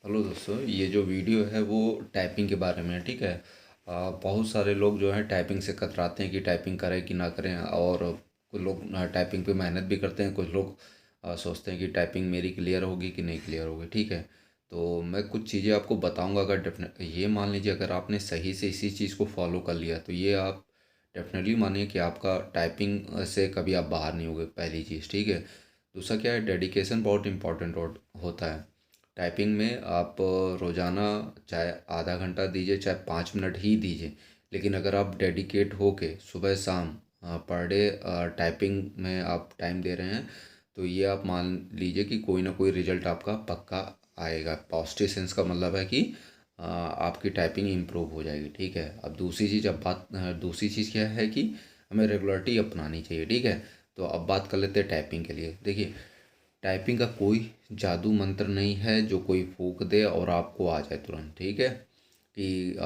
Hello दोस्तों, ये जो वीडियो है वो टाइपिंग के बारे में है। ठीक है। बहुत सारे लोग जो है टाइपिंग से कतराते हैं कि टाइपिंग करें कि ना करें, और कुछ लोग टाइपिंग पे मेहनत भी करते हैं। कुछ लोग सोचते हैं कि टाइपिंग मेरी क्लियर होगी कि नहीं क्लियर होगी। ठीक है। तो मैं कुछ चीज़ें आपको बताऊंगा। अगर डेफिनेट ये मान लीजिए, अगर आपने सही से इसी चीज़ को फॉलो कर लिया तो ये आप डेफिनेटली मानिए कि आपका टाइपिंग से कभी आप बाहर नहीं होगे। पहली चीज़। ठीक है। दूसरा क्या है, डेडिकेशन बहुत इंपॉर्टेंट होता है। टाइपिंग में आप रोज़ाना चाहे आधा घंटा दीजिए, चाहे 5 मिनट ही दीजिए, लेकिन अगर आप डेडिकेट होके सुबह शाम पर डे टाइपिंग में आप टाइम दे रहे हैं, तो ये आप मान लीजिए कि कोई ना कोई रिजल्ट आपका पक्का आएगा। पॉजिटिव सेंस का मतलब है कि आपकी टाइपिंग इम्प्रूव हो जाएगी। ठीक है। अब दूसरी चीज़ क्या है कि हमें रेगुलरिटी अपनानी चाहिए। ठीक है। तो अब बात कर लेते हैं टाइपिंग के लिए। देखिए, टाइपिंग का कोई जादू मंत्र नहीं है जो कोई फूक दे और आपको आ जाए तुरंत। ठीक है। कि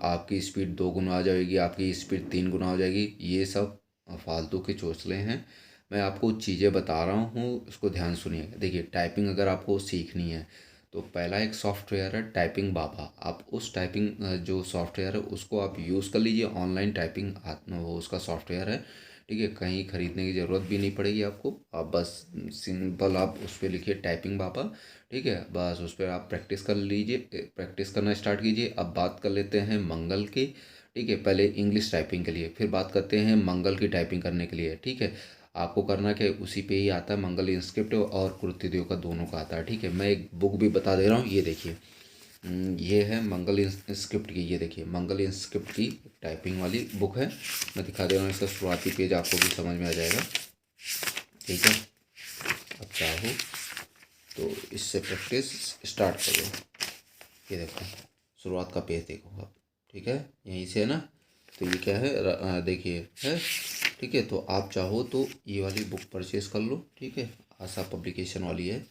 आपकी स्पीड 2 गुना आ जाएगी, आपकी स्पीड 3 गुना हो जाएगी। ये सब फालतू के चोचले हैं। मैं आपको चीज़ें बता रहा हूँ, उसको ध्यान सुनिए। देखिए, टाइपिंग अगर आपको सीखनी है तो पहला एक सॉफ्टवेयर है टाइपिंग बाबा। आप उस टाइपिंग जो सॉफ्टवेयर है उसको आप यूज़ कर लीजिए। ऑनलाइन टाइपिंग वो उसका सॉफ्टवेयर है। ठीक है। कहीं ख़रीदने की ज़रूरत भी नहीं पड़ेगी आपको। आप बस सिंपल आप उस पर लिखिए टाइपिंग बाबा। ठीक है। बस उस पर आप प्रैक्टिस कर लीजिए, प्रैक्टिस करना स्टार्ट कीजिए। अब बात कर लेते हैं मंगल की। ठीक है। पहले इंग्लिश टाइपिंग के लिए, फिर बात करते हैं मंगल की टाइपिंग करने के लिए। ठीक है। आपको करना क्या है, उसी पे ही आता है। मंगल इंस्क्रिप्ट और कुर्तिदेव का दोनों का आता है। ठीक है। मैं एक बुक भी बता दे रहा हूँ, ये देखिए। ये है मंगल स्क्रिप्ट की। ये देखिए, मंगल स्क्रिप्ट की टाइपिंग वाली बुक है। मैं दिखा दे रहा हूँ, इसका शुरुआती पेज आपको भी समझ में आ जाएगा। ठीक है। अब चाहो तो इससे प्रैक्टिस स्टार्ट करो। ये देखो, शुरुआत का पेज देखो आप। ठीक है। यहीं से है ना। तो ये क्या है, देखिए है। ठीक है। तो आप चाहो तो ये वाली बुक परचेज़ कर लो। ठीक है। आशा पब्लिकेशन वाली है।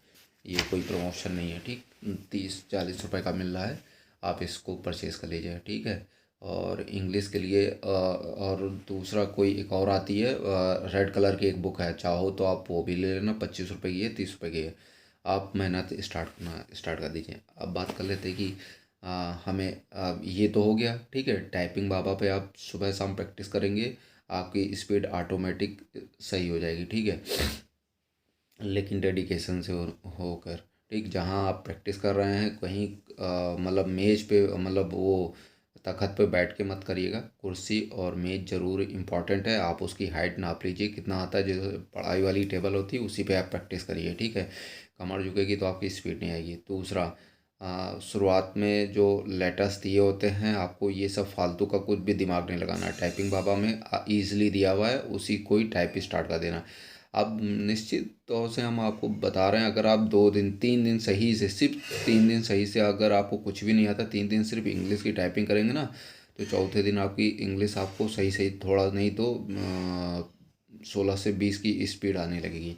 ये कोई प्रमोशन नहीं है। ठीक। 30-40 रुपए का मिल रहा है। आप इसको परचेज़ कर लीजिए। ठीक है। और इंग्लिश के लिए और दूसरा कोई एक और आती है, रेड कलर की एक बुक है। चाहो तो आप वो भी ले लेना। 25 रुपए की है, 30 रुपए की है। आप मेहनत स्टार्ट कर दीजिए। अब बात कर लेते हैं कि हमें ये तो हो गया। ठीक है। टाइपिंग बाबा पे आप सुबह शाम प्रैक्टिस करेंगे, आपकी स्पीड ऑटोमेटिक सही हो जाएगी। ठीक है। लेकिन डेडिकेशन से होकर। ठीक। जहाँ आप प्रैक्टिस कर रहे हैं कहीं मतलब मेज पे, मतलब वो तखत पे बैठ के मत करिएगा। कुर्सी और मेज ज़रूर इम्पॉर्टेंट है। आप उसकी हाइट नाप लीजिए कितना आता है। जैसे पढ़ाई वाली टेबल होती है उसी पे आप प्रैक्टिस करिए। ठीक है। कमर झुकेगी तो आपकी स्पीड नहीं आएगी। दूसरा, शुरुआत में जो लेटर्स दिए होते हैं आपको, ये सब फालतू का कुछ भी दिमाग नहीं लगाना है। टाइपिंग बाबा में ईजिली दिया हुआ है, उसी को ही टाइप स्टार्ट कर देना। अब निश्चित तौर से हम आपको बता रहे हैं, अगर आप 2 दिन 3 दिन सही से, सिर्फ 3 दिन सही से अगर आपको कुछ भी नहीं आता, 3 दिन सिर्फ इंग्लिश की टाइपिंग करेंगे ना, तो चौथे दिन आपकी इंग्लिश आपको सही सही, थोड़ा नहीं तो 16 से 20 की स्पीड आने लगेगी।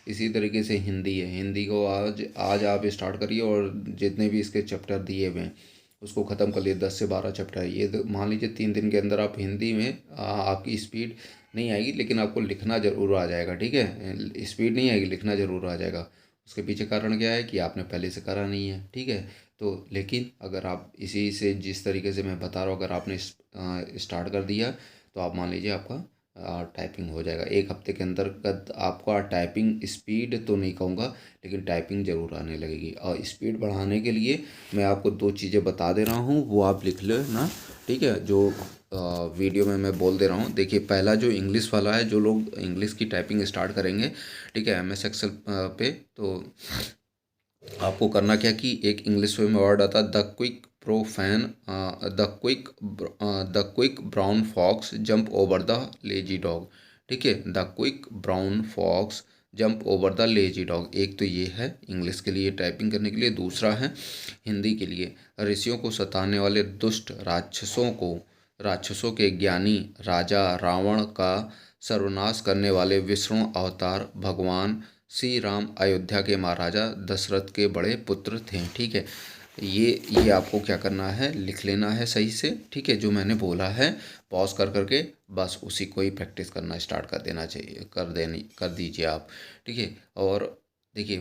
इसी तरीके से हिंदी है। हिंदी को आज आज आप स्टार्ट करिए, और जितने भी इसके चैप्टर दिए हुए हैं उसको ख़त्म कर लिए। 10 से 12 चैप्टर है ये। मान लीजिए 3 दिन के अंदर आप हिंदी में आपकी स्पीड नहीं आएगी, लेकिन आपको लिखना ज़रूर आ जाएगा। ठीक है। स्पीड नहीं आएगी, लिखना ज़रूर आ जाएगा। उसके पीछे कारण क्या है कि आपने पहले से करा नहीं है। ठीक है। तो लेकिन अगर आप इसी से, जिस तरीके से मैं बता रहा हूँ, अगर आपने स्टार्ट कर दिया तो आप मान लीजिए आपका टाइपिंग हो जाएगा 1 हफ्ते के अंदर। आपका टाइपिंग स्पीड तो नहीं कहूँगा, लेकिन टाइपिंग ज़रूर आने लगेगी। और स्पीड बढ़ाने के लिए मैं आपको 2 चीज़ें बता दे रहा हूँ, वो आप लिख लो ना। ठीक है। जो वीडियो में मैं बोल दे रहा हूँ। देखिए, पहला जो इंग्लिश वाला है, जो लोग इंग्लिश की टाइपिंग स्टार्ट करेंगे, ठीक है, MS एक्सेल पे, तो आपको करना क्या कि एक इंग्लिश में वर्ड आता है, the quick brown fox jump over the lazy dog. ठीक है। The quick brown fox jump over the lazy dog. एक तो ये है इंग्लिश के लिए टाइपिंग करने के लिए। दूसरा है हिंदी के लिए, ऋषियों को सताने वाले दुष्ट राक्षसों के ज्ञानी राजा रावण का सर्वनाश करने वाले विष्णु अवतार भगवान श्री राम अयोध्या के महाराजा दशरथ के बड़े पुत्र थे। ठीक है। ये आपको क्या करना है, लिख लेना है सही से। ठीक है। जो मैंने बोला है, पॉज कर करके बस उसी को ही प्रैक्टिस करना स्टार्ट कर देना चाहिए, कर दीजिए आप। ठीक है। और देखिए,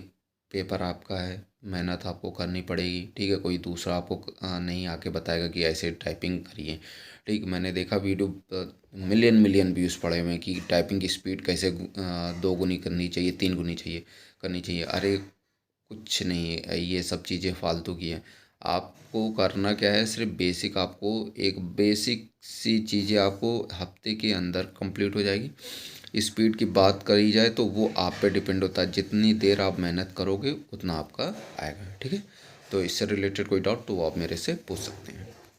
पेपर आपका है, मेहनत आपको करनी पड़ेगी, ठीक है। कोई दूसरा आपको नहीं आके बताएगा कि ऐसे टाइपिंग करिए, ठीक। मैंने देखा वीडियो मिलियन मिलियन व्यूज़ पड़े हुए हैं कि टाइपिंग की स्पीड कैसे 2 गुनी करनी चाहिए, 3 गुनी करनी चाहिए। अरे कुछ नहीं है, ये सब चीज़ें फालतू की हैं। आपको करना क्या है, सिर्फ बेसिक, आपको एक बेसिक सी चीज़ें आपको हफ्ते के अंदर कंप्लीट हो जाएगी। स्पीड की बात करी जाए तो वो आप पे डिपेंड होता है, जितनी देर आप मेहनत करोगे उतना आपका आएगा, ठीक है। तो इससे रिलेटेड कोई डाउट तो वो आप मेरे से पूछ सकते हैं।